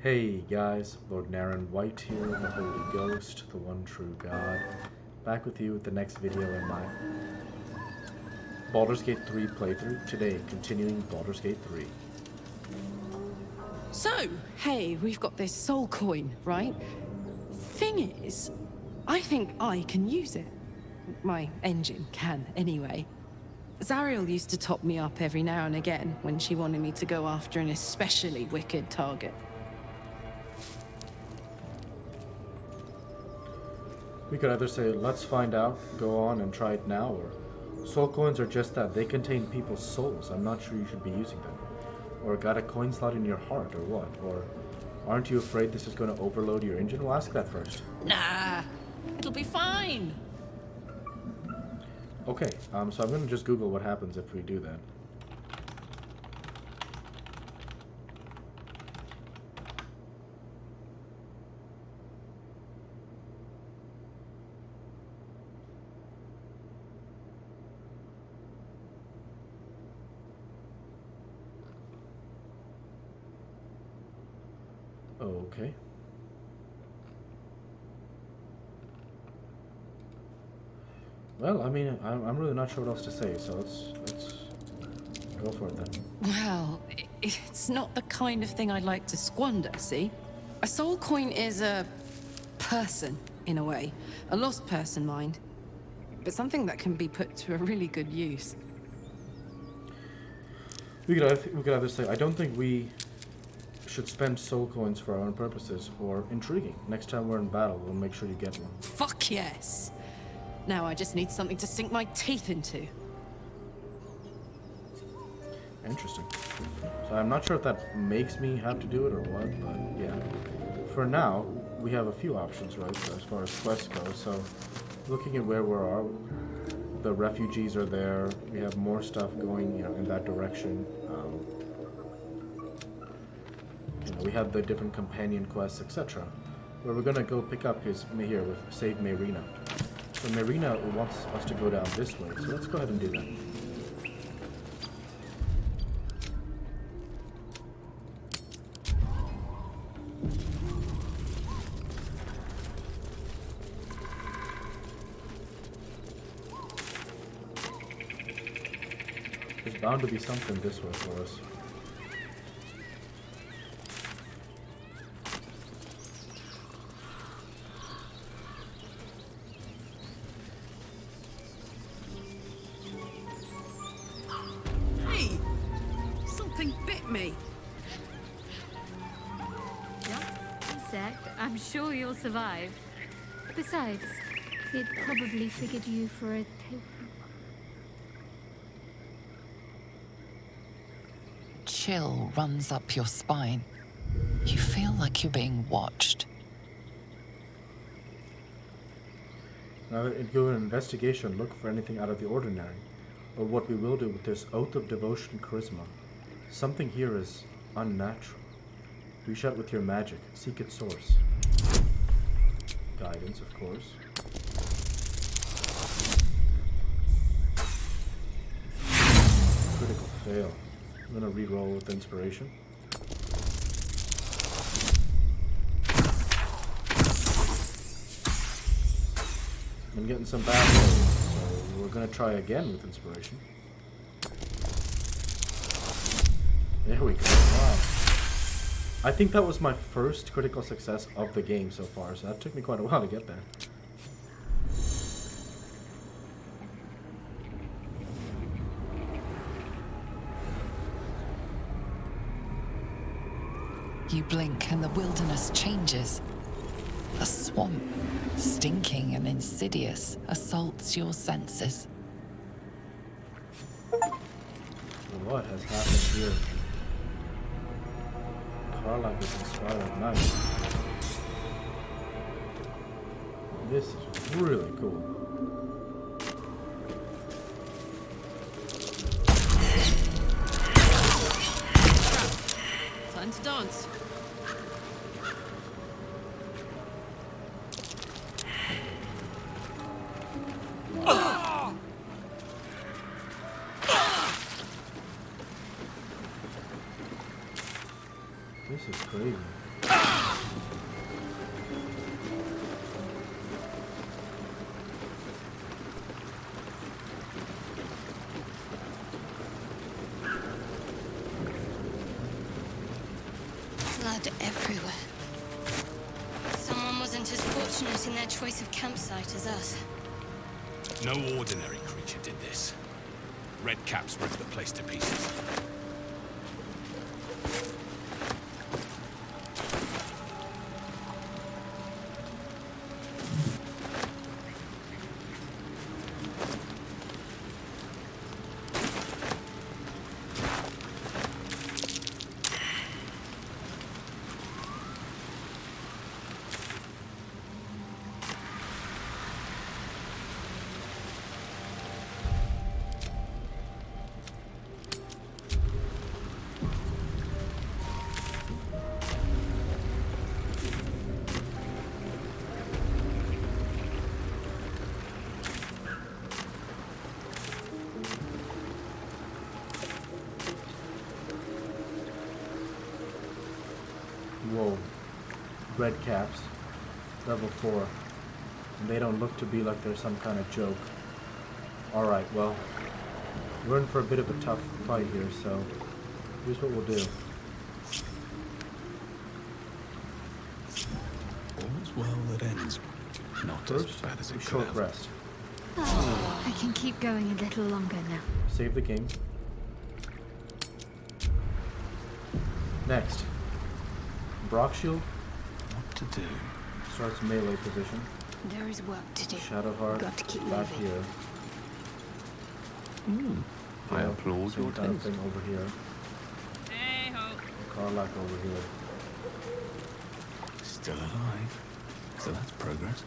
Hey guys, Lord Naren White here, the Holy Ghost, the one true God, back with you with the next video in my Baldur's Gate 3 playthrough. Today, continuing Baldur's Gate 3. So, hey, we've got this soul coin, right? Thing is, I think I can use it. My engine can, anyway. Zariel used to top me up every now and again when she wanted me to go after an especially wicked target. We could either say, let's find out, go on and try it now, or soul coins are just that, they contain people's souls. I'm not sure you should be using them. Or got a coin slot in your heart, or what? Or aren't you afraid this is going to overload your engine? We'll ask that first. Nah, it'll be fine. Okay, so I'm going to just Google what happens if we do that. Okay. Well, I mean, I'm really not sure what else to say, so let's go for it then. Well, it's not the kind of thing I'd like to squander, see? A soul coin is a person, in a way. A lost person, mind. But something that can be put to a really good use. We could either say, I don't think we should spend soul coins for our own purposes, or intriguing. Next time we're in battle, we'll make sure you get one. Fuck yes! Now I just need something to sink my teeth into. Interesting. So I'm not sure if that makes me have to do it or what, but yeah. For now, we have a few options, right, as far as quests go. So looking at where we are, the refugees are there. We have more stuff going, in that direction. We have the different companion quests, etc. Where we're gonna go pick up his here with save Marina. So Marina wants us to go down this way, so let's go ahead and do that. There's bound to be something this way for us. Hey! Something bit me! Yep, a sec. I'm sure you'll survive. Besides, it probably figured you for a tape. Chill runs up your spine. You feel like you're being watched. Now, do an investigation, look for anything out of the ordinary, or what we will do with this Oath of Devotion Charisma. Something here is unnatural. Reach out with your magic, seek its source. Guidance, of course. Critical fail. I'm gonna re-roll with inspiration. I'm getting some bad rolls, so we're gonna try again with inspiration. There we go. Wow. I think that was my first critical success of the game so far, so that took me quite a while to get there. You blink and the wilderness changes. A swamp, stinking and insidious, assaults your senses. What has happened here? Karlach is inspired nice. This is really cool. Time to dance. This is crazy. Blood everywhere. Someone wasn't as fortunate in their choice of campsite as us. No ordinary creature did this. Red caps ripped the place to pieces. Whoa. Red caps. Level 4. And they don't look to be like they're some kind of joke. Alright, well, we're in for a bit of a tough fight here, so here's what we'll do. All's well that ends. Not as First, bad as a it could short have. rest. Oh, I can keep going a little longer now. Save the game. Next. Brock shield What to do? starts melee position. There is work to do. Shadowheart Got to keep back moving. here. I Yeah, applaud same your kind of taste. thing over here. Karlak over here. Still alive. So that's progress.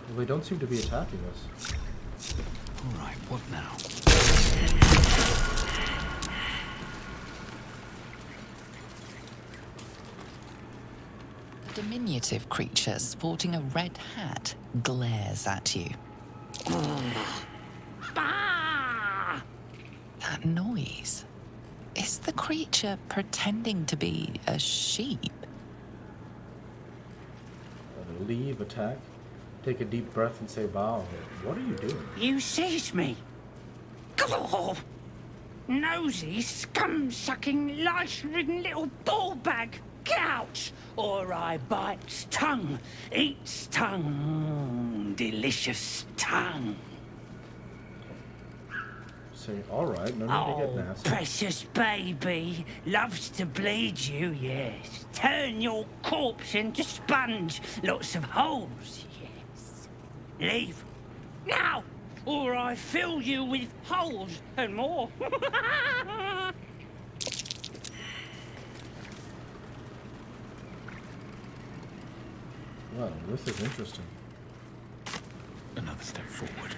Well, they don't seem to be attacking us. Alright, what now? A diminutive creature sporting a red hat glares at you. That noise. Is the creature pretending to be a sheep? Leave, attack. Take a deep breath and say, "Bow." What are you doing? You seized me. Gah! Nosy, scum-sucking, lice-ridden little ball bag. Get out, or I bites tongue, eats tongue, delicious tongue. Say, alright, no need to get Oh, nasty. precious baby, loves to bleed you, yes. Turn your corpse into sponge, lots of holes, yes. Leave, now, or I fill you with holes and more. Well, this is interesting. Another step forward.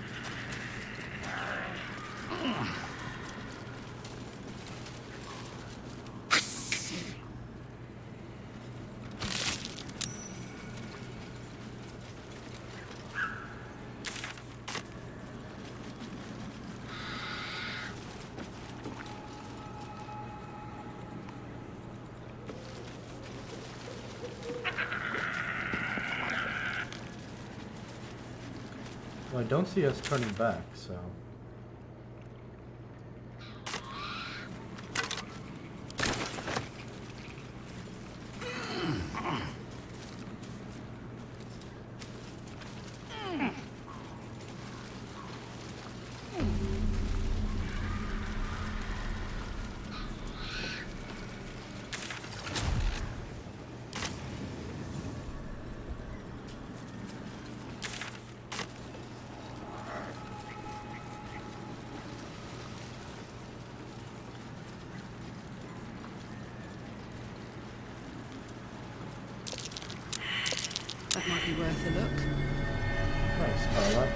Well, I don't see us turning back, so... That might be worth a look. Nice, Karlak.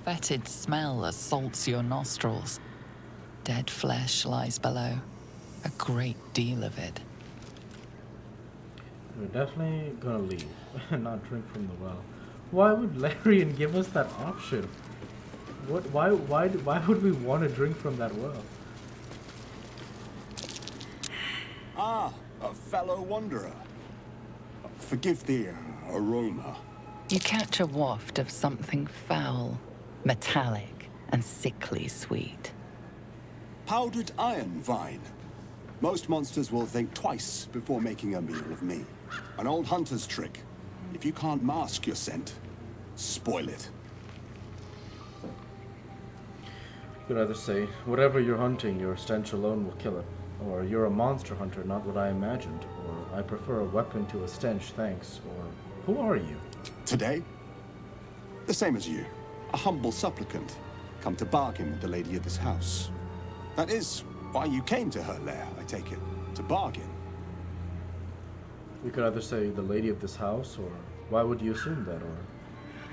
fetid smell assaults your nostrils. Dead flesh lies below. A great deal of it. We're definitely gonna leave and not drink from the well. Why would Larian give us that option? Why would we want to drink from that well? Ah, a fellow wanderer. Forgive the aroma. You catch a waft of something foul, metallic, and sickly sweet. Powdered iron vine. Most monsters will think twice before making a meal of me. An old hunter's trick. If you can't mask your scent, spoil it. You could either say, whatever you're hunting, your stench alone will kill it. Or, you're a monster hunter, not what I imagined. Or, I prefer a weapon to a stench, thanks. Or, who are you? Today? The same as you. A humble supplicant. Come to bargain with the lady of this house. That is why you came to her lair, I take it. To bargain. You could either say, the lady of this house, or, why would you assume that? Or,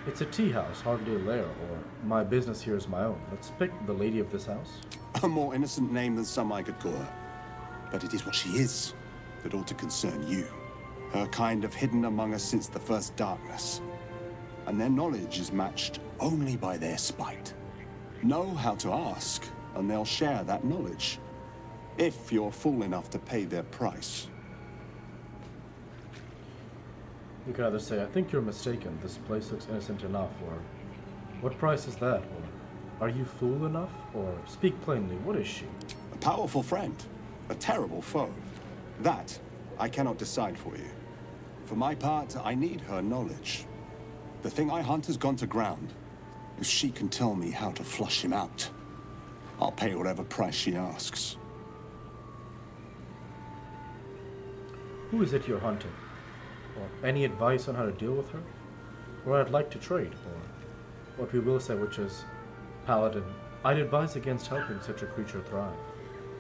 it's a tea house, hardly a lair. Or, my business here is my own. Let's pick the lady of this house. A more innocent name than some I could call her. But it is what she is that ought to concern you. Her kind have hidden among us since the first darkness. And their knowledge is matched only by their spite. Know how to ask, and they'll share that knowledge. If you're fool enough to pay their price. You could either say, I think you're mistaken. This place looks innocent enough. Or, what price is that? Or, are you fool enough? Or, speak plainly, what is she? A powerful friend. A terrible foe. That, I cannot decide for you. For my part, I need her knowledge. The thing I hunt has gone to ground. If she can tell me how to flush him out, I'll pay whatever price she asks. Who is it you're hunting? Or any advice on how to deal with her? Or I'd like to trade, or what we will say, which is, Paladin, I'd advise against helping such a creature thrive.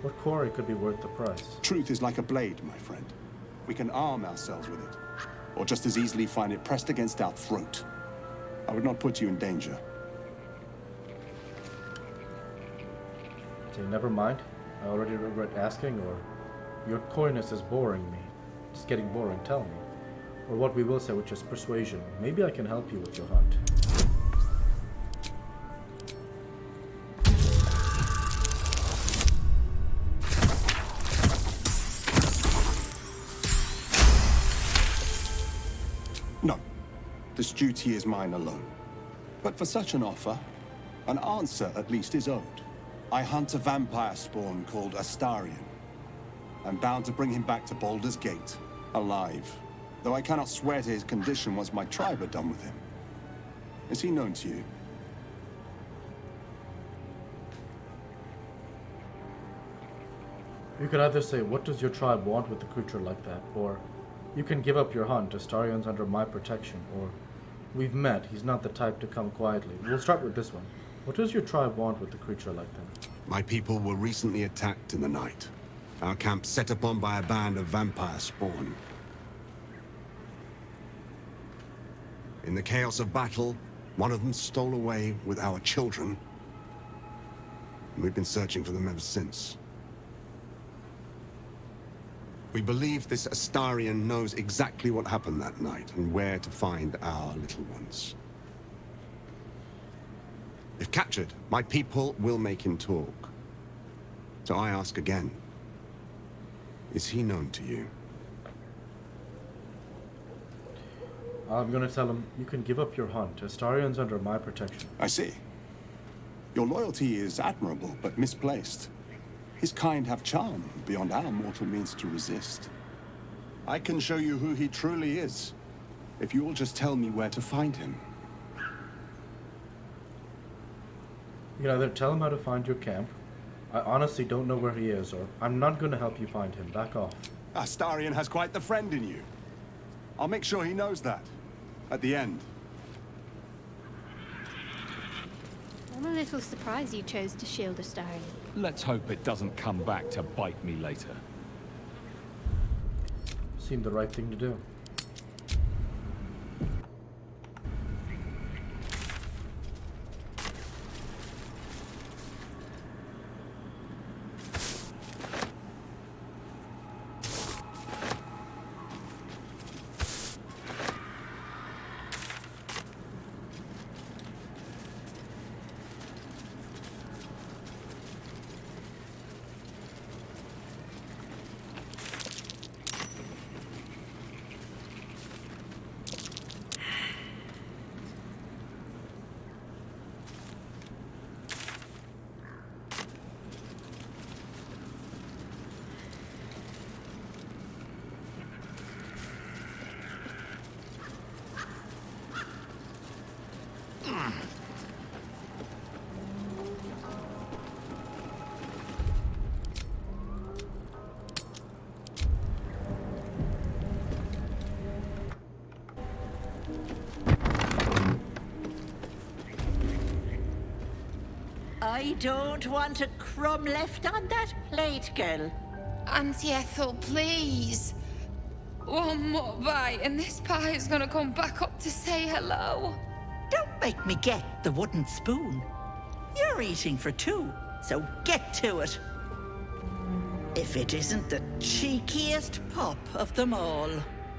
What quarry could be worth the price? Truth is like a blade, my friend. We can arm ourselves with it, or just as easily find it pressed against our throat. I would not put you in danger. Say, never mind. I already regret asking, or your coyness is boring me. It's getting boring, tell me. Or what we will say, which is persuasion. Maybe I can help you with your hunt. No. This duty is mine alone. But for such an offer, an answer at least is owed. I hunt a vampire spawn called Astarion. I'm bound to bring him back to Baldur's Gate, alive. Though I cannot swear to his condition once my tribe are done with him. Is he known to you? You could either say, what does your tribe want with a creature like that? Or, you can give up your hunt, Astarion's under my protection. Or, we've met, he's not the type to come quietly. We'll start with this one. What does your tribe want with a creature like that? My people were recently attacked in the night. Our camp set upon by a band of vampire spawn. In the chaos of battle, one of them stole away with our children. And we've been searching for them ever since. We believe this Astarion knows exactly what happened that night and where to find our little ones. If captured, my people will make him talk. So I ask again, is he known to you? I'm gonna tell him, you can give up your hunt. Astarion's under my protection. I see. Your loyalty is admirable, but misplaced. His kind have charm beyond our mortal means to resist. I can show you who he truly is, if you will just tell me where to find him. You can either tell him how to find your camp. I honestly don't know where he is, or I'm not gonna help you find him. Back off. Astarion has quite the friend in you. I'll make sure he knows that. At the end. I'm a little surprised you chose to shield Astarion. Let's hope it doesn't come back to bite me later. Seemed the right thing to do. I don't want a crumb left on that plate, girl. Auntie Ethel, please. One more bite and this pie is gonna come back up to say hello. Don't make me get the wooden spoon. You're eating for two, so get to it. If it isn't the cheekiest pup of them all,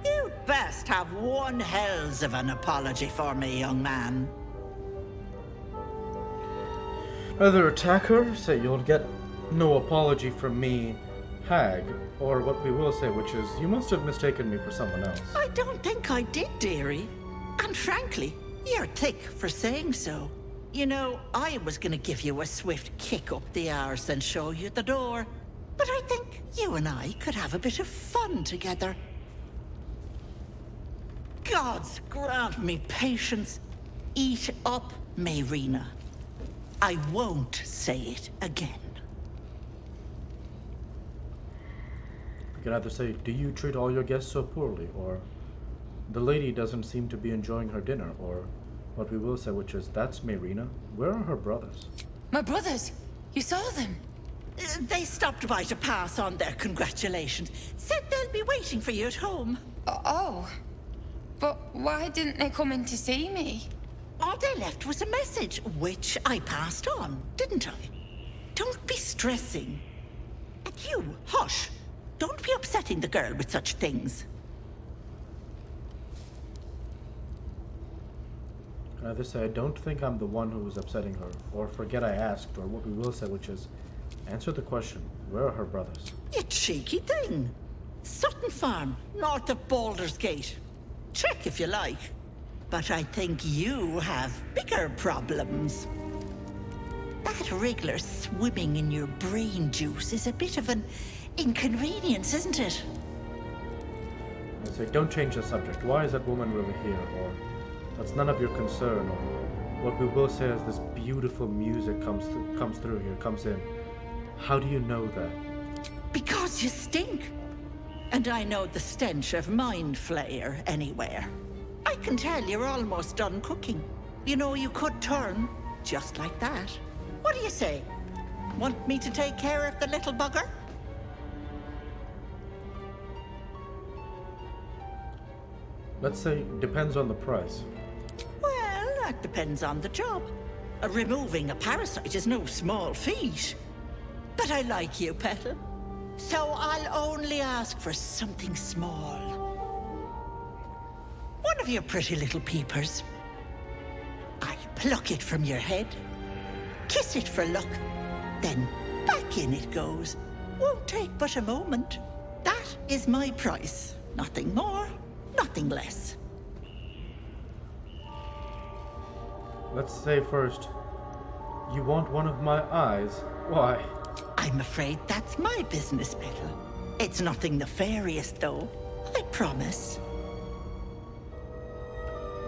you'd best have one hells of an apology for me, young man. Either attack her, say you'll get no apology from me, hag, or what we will say, which is, you must have mistaken me for someone else. I don't think I did, dearie. And frankly, you're thick for saying so. You know, I was gonna give you a swift kick up the arse and show you the door. But I think you and I could have a bit of fun together. Gods grant me patience. Eat up, Mayrina. I won't say it again. You can either say, do you treat all your guests so poorly, or the lady doesn't seem to be enjoying her dinner, or what we will say, which is, that's Mayrina. Where are her brothers? My brothers, you saw them. They stopped by to pass on their congratulations. Said they'll be waiting for you at home. Oh, but why didn't they come in to see me? All they left was a message, which I passed on, didn't I? Don't be stressing. And you, hush. Don't be upsetting the girl with such things. Can either say, I don't think I'm the one who was upsetting her, or forget I asked, or what we will say, which is, answer the question, where are her brothers? You cheeky thing. Sutton Farm, north of Baldur's Gate. Check if you like. But I think you have bigger problems. That wriggler swimming in your brain juice is a bit of an inconvenience, isn't it? I say, don't change the subject. Why is that woman really here? Or, that's none of your concern. Or, what we will say is this beautiful music comes through here, comes in. How do you know that? Because you stink. And I know the stench of Mind Flayer anywhere. I can tell you're almost done cooking. You know, you could turn, just like that. What do you say? Want me to take care of the little bugger? Let's say, depends on the price. Well, that depends on the job. Removing a parasite is no small feat. But I like you, Petal. So I'll only ask for something small. One of your pretty little peepers. I'll pluck it from your head, kiss it for luck, then back in it goes. Won't take but a moment. That is my price. Nothing more, nothing less. Let's say first, you want one of my eyes. Why? I'm afraid that's my business, Petal. It's nothing nefarious, though. I promise.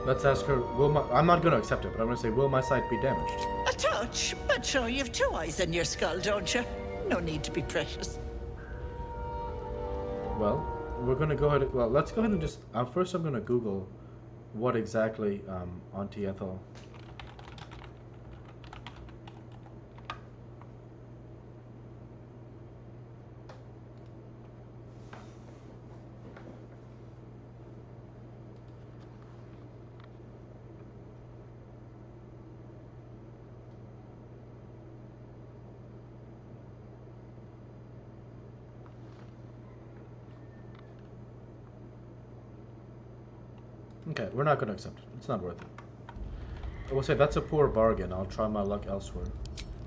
Let's ask her, I'm not going to accept it, but I'm going to say, will my sight be damaged? A touch, but sure you've two eyes in your skull, don't you? No need to be precious. Well, we're going to go ahead, let's go ahead and just, first I'm going to Google what exactly Auntie Ethel... Okay, we're not going to accept it. It's not worth it. I will say, that's a poor bargain. I'll try my luck elsewhere.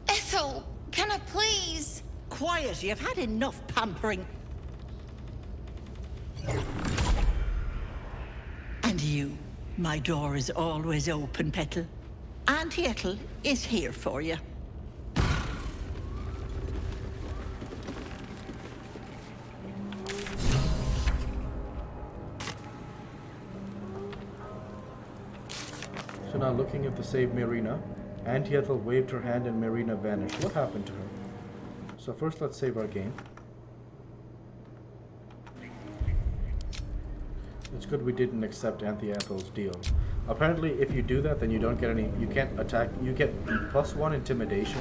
Ethel, can I please? Quiet, you've had enough pampering. And you, my door is always open, Petal. Auntie Ethel is here for you. So now looking at the save Mayrina, Auntie Ethel waved her hand and Mayrina vanished. What happened to her? So first let's save our game. It's good we didn't accept Auntie Ethel's deal. Apparently if you do that, then you don't get any, you can't attack, you get +1 intimidation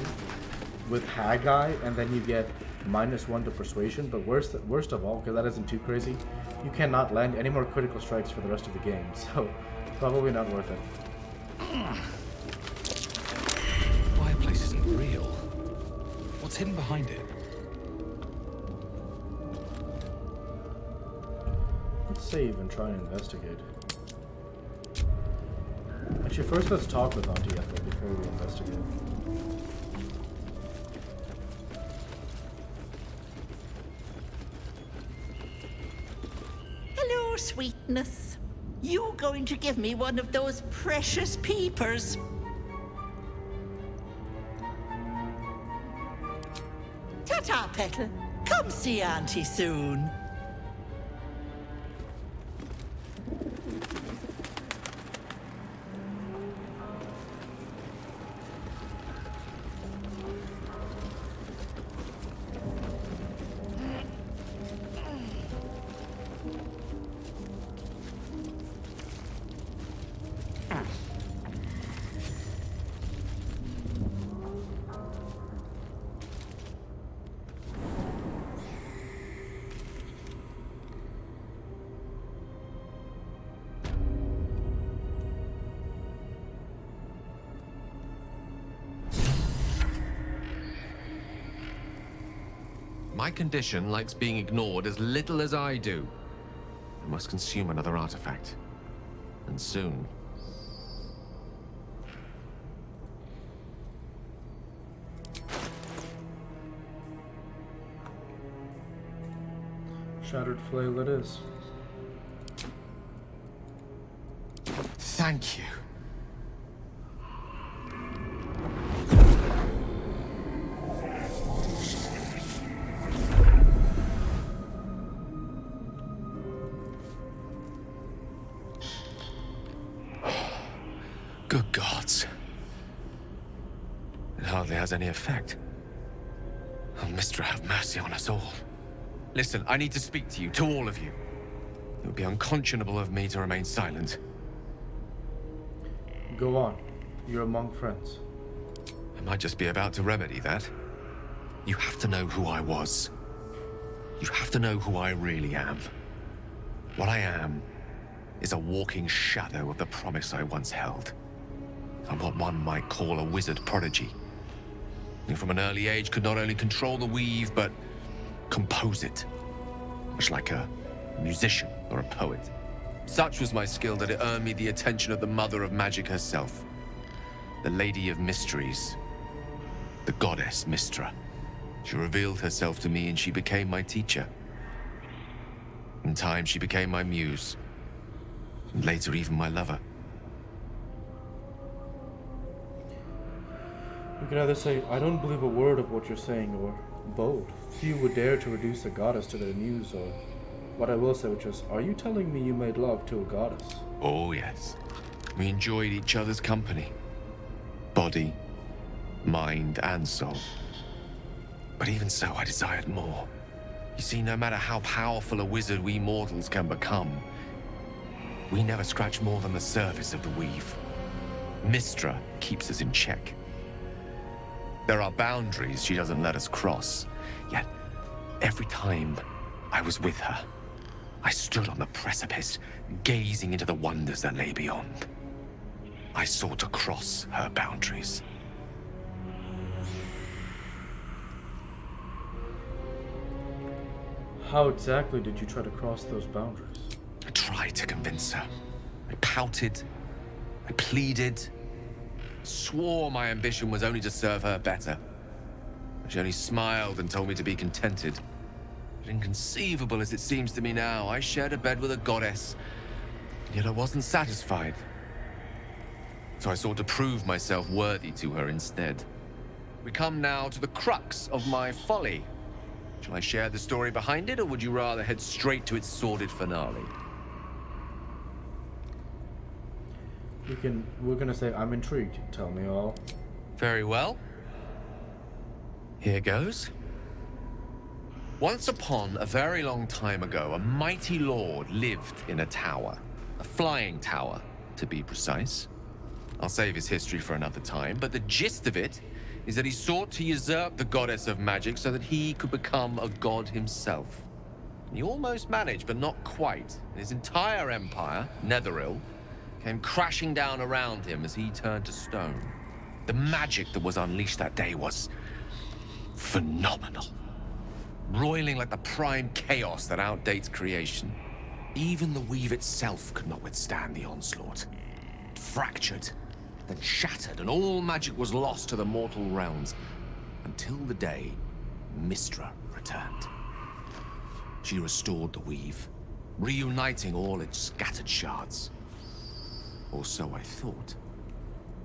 with Haggai, and then you get -1 to persuasion. But worst of all, because that isn't too crazy, you cannot land any more critical strikes for the rest of the game. So probably not worth it. Fireplace isn't real. What's hidden behind it? Let's save and try and investigate. Actually, first let's talk with Auntie Ethel before we investigate. Hello, sweetness. You going to give me one of those precious peepers? Ta-ta, Petal. Come see Auntie soon. My condition likes being ignored as little as I do. I must consume another artifact. And soon. Shattered flail it is. Thank you. Good gods. It hardly has any effect. Oh, Mistra, have mercy on us all. Listen, I need to speak to you, to all of you. It would be unconscionable of me to remain silent. Go on. You're among friends. I might just be about to remedy that. You have to know who I was. You have to know who I really am. What I am is a walking shadow of the promise I once held. I'm what one might call a wizard prodigy. Who from an early age could not only control the weave, but compose it. Much like a musician or a poet. Such was my skill that it earned me the attention of the mother of magic herself. The Lady of Mysteries. The goddess Mistra. She revealed herself to me and she became my teacher. In time, she became my muse. And later, even my lover. You could either say, I don't believe a word of what you're saying, or bold. Few would dare to reduce a goddess to their muse, or what I will say, which is, are you telling me you made love to a goddess? Oh, yes. We enjoyed each other's company. Body, mind, and soul. But even so, I desired more. You see, no matter how powerful a wizard we mortals can become, we never scratch more than the surface of the weave. Mistra keeps us in check. There are boundaries she doesn't let us cross. Yet, every time I was with her, I stood on the precipice, gazing into the wonders that lay beyond. I sought to cross her boundaries. How exactly did you try to cross those boundaries? I tried to convince her. I pouted. I pleaded. Swore my ambition was only to serve her better. She only smiled and told me to be contented. But inconceivable as it seems to me now, I shared a bed with a goddess, and yet I wasn't satisfied. So I sought to prove myself worthy to her instead. We come now to the crux of my folly. Shall I share the story behind it, or would you rather head straight to its sordid finale? We're gonna say, I'm intrigued. Tell me all. Very well. Here goes. Once upon a very long time ago, a mighty lord lived in a tower. A flying tower, to be precise. I'll save his history for another time, but the gist of it is that he sought to usurp the goddess of magic so that he could become a god himself. He almost managed, but not quite. His entire empire, Netheril, came crashing down around him as he turned to stone. The magic that was unleashed that day was phenomenal. Roiling like the prime chaos that outdates creation. Even the weave itself could not withstand the onslaught. It fractured, then shattered, and all magic was lost to the mortal realms, until the day Mystra returned. She restored the weave, reuniting all its scattered shards. Or so I thought.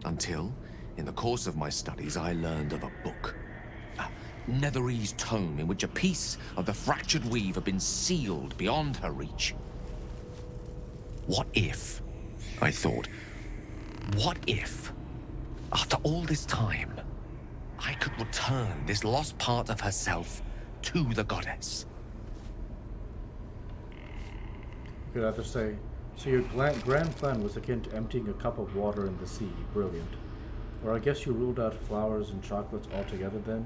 Until, in the course of my studies, I learned of a book. A Netherese tome in which a piece of the fractured weave had been sealed beyond her reach. What if, I thought, what if, after all this time, I could return this lost part of herself to the goddess? You could either say, so your grand plan was akin to emptying a cup of water in the sea. Brilliant. Or I guess you ruled out flowers and chocolates altogether then?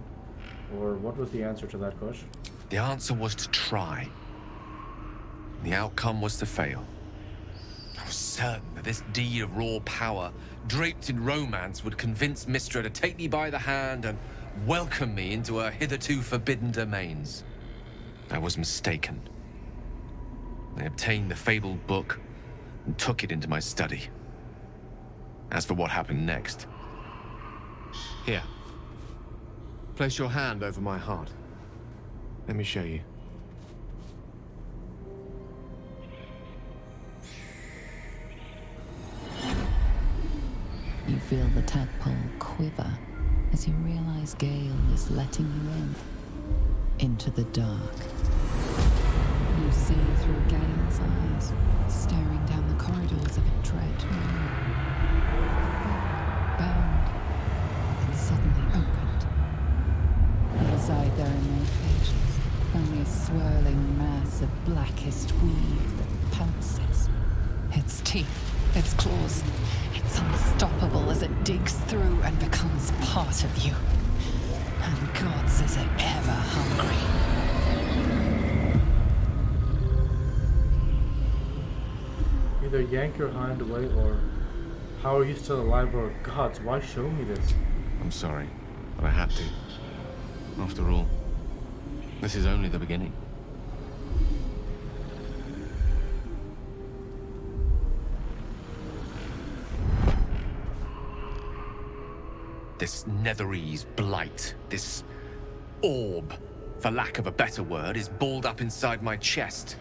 Or what was the answer to that question? The answer was to try. The outcome was to fail. I was certain that this deed of raw power, draped in romance, would convince Mystra to take me by the hand and welcome me into her hitherto forbidden domains. I was mistaken. I obtained the fabled book and took it into my study. As for what happened next... Here. Place your hand over my heart. Let me show you. You feel the tadpole quiver as you realize Gale is letting you in. Into the dark. You see through Gale's eyes, staring down the corridors of a dread room. Bound, and suddenly opened. Inside there are no pages, only a swirling mass of blackest weave that pounces. Its teeth, its claws, it's unstoppable as it digs through and becomes part of you. And gods, is it ever hungry. Either yank your hand away or, how are you still alive, or gods, why show me this? I'm sorry, but I had to. After all, this is only the beginning. This Netherese blight, this orb, for lack of a better word, is balled up inside my chest.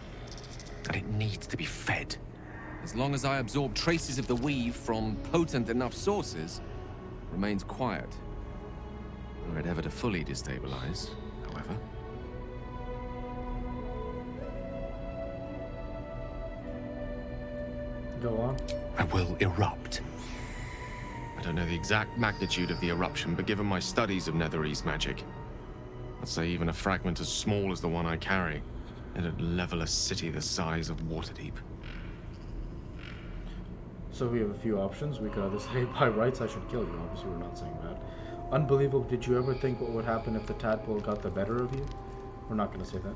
And it needs to be fed. As long as I absorb traces of the weave from potent enough sources, remains quiet. Were it ever to fully destabilize, however. Go on. I will erupt. I don't know the exact magnitude of the eruption, but given my studies of Netherese magic, I'd say even a fragment as small as the one I carry, it'd level a city the size of Waterdeep. So we have a few options. We could either say, by rights I should kill you. Obviously we're not saying that. Unbelievable, did you ever think what would happen if the tadpole got the better of you? We're not going to say that.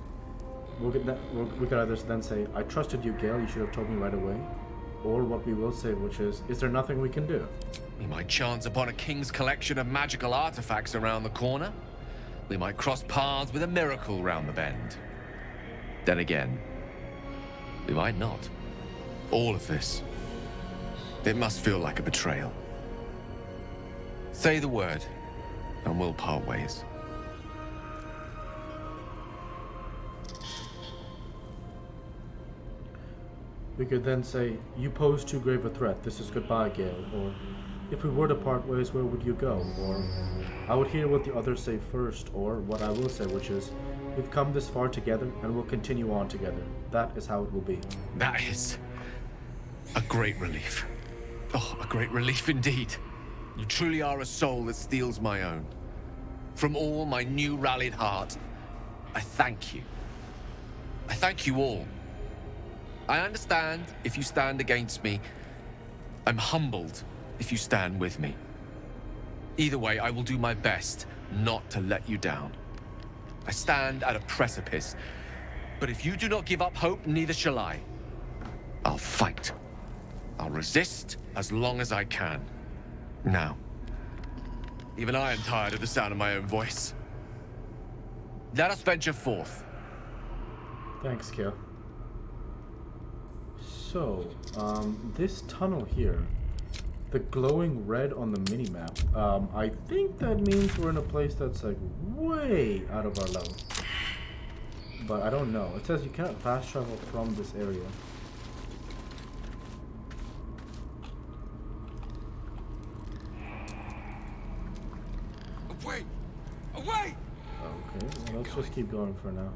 We could either then say, I trusted you, Gale, you should have told me right away. Or what we will say, which is there nothing we can do? We might chance upon a king's collection of magical artifacts around the corner. We might cross paths with a miracle round the bend. Then again, we might not. All of this. It must feel like a betrayal. Say the word, and we'll part ways. We could then say, you pose too grave a threat, this is goodbye, Gale. Or, if we were to part ways, where would you go? Or, I would hear what the others say first. Or, what I will say, which is, we've come this far together, and we'll continue on together. That is how it will be. That is a great relief. Oh, a great relief indeed. You truly are a soul that steals my own. From all my new rallied heart, I thank you. I thank you all. I understand if you stand against me. I'm humbled if you stand with me. Either way, I will do my best not to let you down. I stand at a precipice, but if you do not give up hope, neither shall I. I'll fight. I'll resist as long as I can. Now, even I am tired of the sound of my own voice. Let us venture forth. Thanks, Kale. So, this tunnel here, the glowing red on the minimap, I think that means we're in a place that's like way out of our level. But I don't know. It says you cannot fast travel from this area. Away! Away! Okay, well, let's just keep going for now.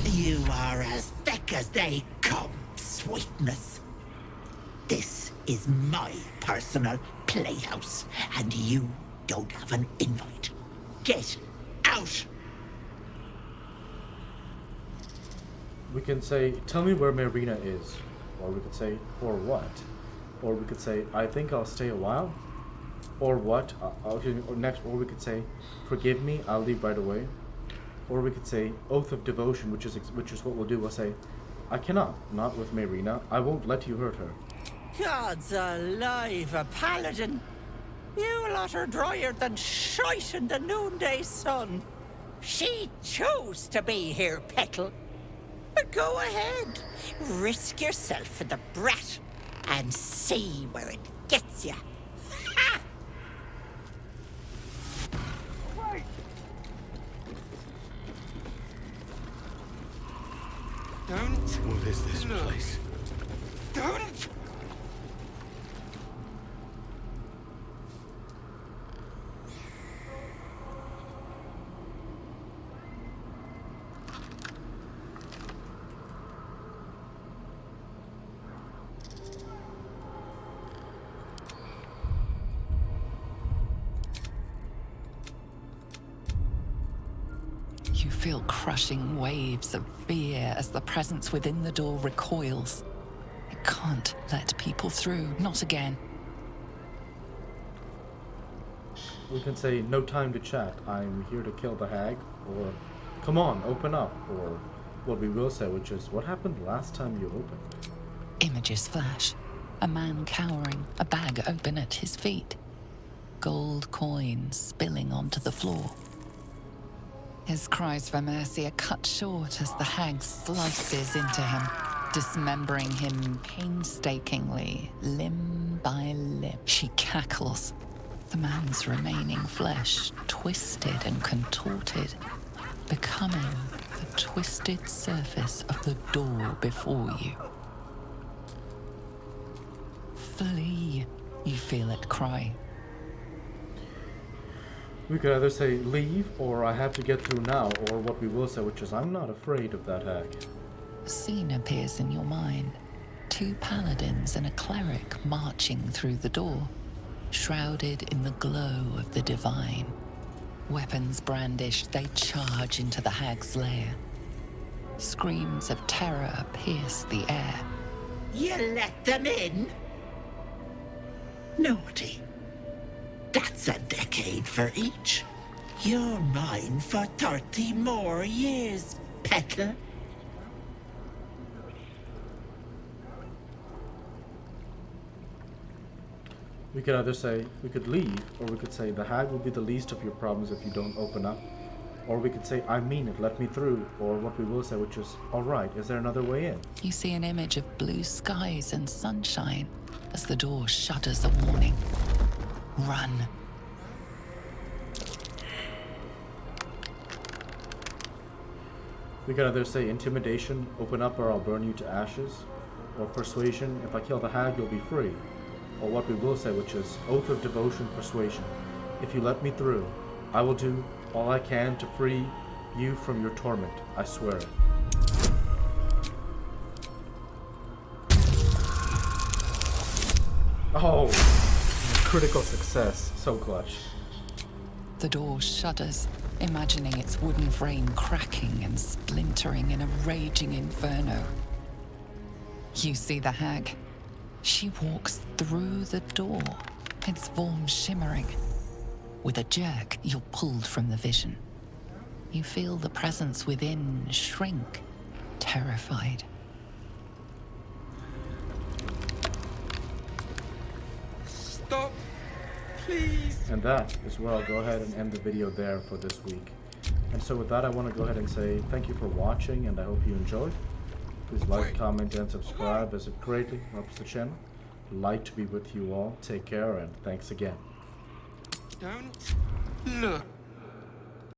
You are as thick as they come, sweetness. This is my personal playhouse, and you don't have an invite. Get out! We can say, tell me where Marina is. Or we could say, or what? Or we could say, I think I'll stay a while. Or what? Or next, or we could say, forgive me, I'll leave right away. Or we could say, oath of devotion, which is what we'll do. We'll say, I cannot, not with Marina. I won't let you hurt her. God's alive, a paladin. You lot are drier than shite in the noonday sun. She chose to be here, Petal. But go ahead, risk yourself for the brat, and see where it gets you. Ha! Don't. What is this place? Don't! You feel crushing waves of fear as the presence within the door recoils. You can't let people through, not again. We can say, no time to chat. I'm here to kill the hag. Or, come on, open up. Or, what we will say, which is, what happened last time you opened? Images flash. A man cowering, a bag open at his feet. Gold coins spilling onto the floor. His cries for mercy are cut short as the hag slices into him, dismembering him painstakingly, limb by limb. She cackles, the man's remaining flesh twisted and contorted, becoming the twisted surface of the door before you. Flee, you feel it cry. We could either say leave, or I have to get through now, or what we will say, which is I'm not afraid of that hag. A scene appears in your mind. Two paladins and a cleric marching through the door, shrouded in the glow of the divine. Weapons brandished, they charge into the hag's lair. Screams of terror pierce the air. You let them in? Naughty. That's a decade for each. You're mine for 30 more years, Petal. We could either say, we could leave, or we could say the hag will be the least of your problems if you don't open up. Or we could say, I mean it, let me through. Or what we will say, which is, alright, is there another way in? You see an image of blue skies and sunshine as the door shudders a warning. Run. We could either say intimidation, open up or I'll burn you to ashes. Or persuasion, if I kill the hag, you'll be free. Or what we will say, which is oath of devotion, persuasion. If you let me through, I will do all I can to free you from your torment. I swear it. Oh, critical success. So clutch. The door shudders, imagining its wooden frame cracking and splintering in a raging inferno. You see the hag. She walks through the door, its form shimmering. With a jerk, you're pulled from the vision. You feel the presence within shrink, terrified. Stop, please. And that is where I'll go ahead and end the video there for this week. And so with that, I want to go ahead and say thank you for watching, and I hope you enjoyed. Please like, comment, and subscribe, as it greatly helps the channel. Delight to be with you all. Take care, and thanks again. Don't look.